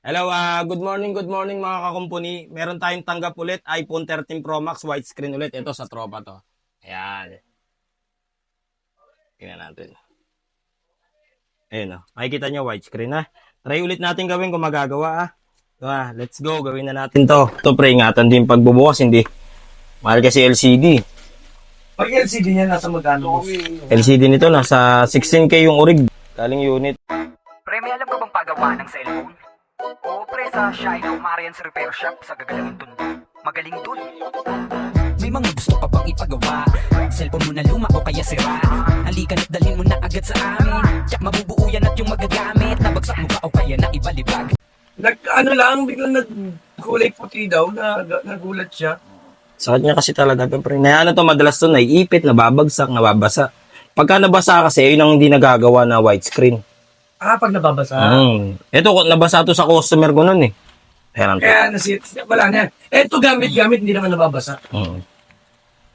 Hello, good morning mga kakumpuni. Meron tayong tanggap ulit, iPhone 13 Pro Max widescreen ulit. Ito sa tropa to. Ayan. Tingnan natin. Ayun, makikita nyo widescreen ha. Try ulit natin gawin kung magagawa. Ito, let's go, gawin na natin to. Ito pre, ingatan din pagbubukas, hindi. Mahal kasi LCD. Pag LCD niya, nasa magkano? LCD nito, nasa 16K yung orig. Galing unit. Pre, may alam ka bang pagawa ng cellphone? Oo pre, sa Shino Marian's Repair Shop sa gagalangin tundo. Magaling dun. May mga gusto ka bang ipagawa? Cellphone mo na luma o kaya sira? Halika na't dalhin mo na agad sa amin. Tsak mabubuo yan at yung magagamit. Nabagsak mo ba o kaya na ibalibag? Biglang nagkulay puti daw, nagulat siya. Sa kanya kasi talaga, pre. Na to, madalas to, naiipit, nababagsak, nababasa. Pagka nabasa kasi, yun ang hindi nagagawa na widescreen. Pag nababasa. Ito, nabasa to sa customer ko nun eh. Ayan, Kaya wala na yan. Eto gamit-gamit, hindi naman nababasa.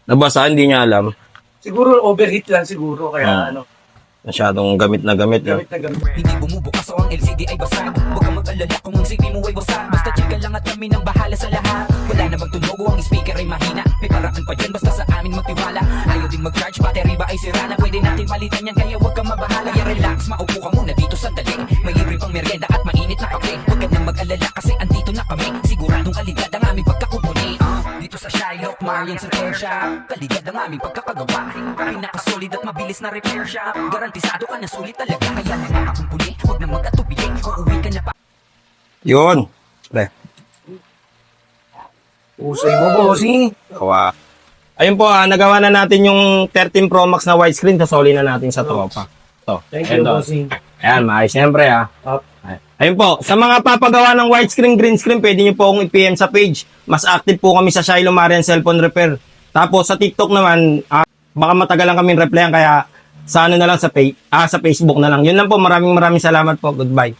nabasa, hindi niya alam. Siguro overheat lang siguro, kaya Masyadong gamit na gamit. gamit na gamit. Hindi bumubukas o ang LCD ay basag. Huwag kang mag-alala kung ang CD mo ay wasak. Basta chika lang at kami nang bahala sa lahat. Wala na magtunog o ang speaker ay mahina. May paraan pa dyan basta sa amin magtiwala. Ayaw din mag-charge, battery ba ay sira na? Pwede natin palitan yan kaya huwag kang mabahala. Kaya relax, maupo ka muna dito sandali. May libre pang merienda at mainit na kape. Huwag ka nang mag-alala kasi andito na kami. Siguradong kalidad ang aming pagkakupuni. Dito sa Shylock, Marian's Repair Shop. Kalidad ang aming pagkakagawa. Pinakasolid at mabilis na repair shop. Garantisado ka na sulit talaga. Kaya mga kakumpuni, huwag na mag-atubili. Uuwi ka na pa. Yun. Pre. Usay mo, bossing. Kawa. Ayun po, nagawa na natin yung 13 Pro Max na widescreen. Sasoli na natin sa tropa. To. Thank you, Ito. bossing. Ayan, maayos siyempre Up. Ayun po, sa mga papagawa ng widescreen, green screen, pwede nyo po akong i-PM sa page. Mas active po kami sa Shiloh Marian Cellphone Repair. Tapos sa TikTok naman, baka matagal lang kami replyan, kaya sa ano na lang sa Facebook na lang. Yun lang po, maraming salamat po. Goodbye.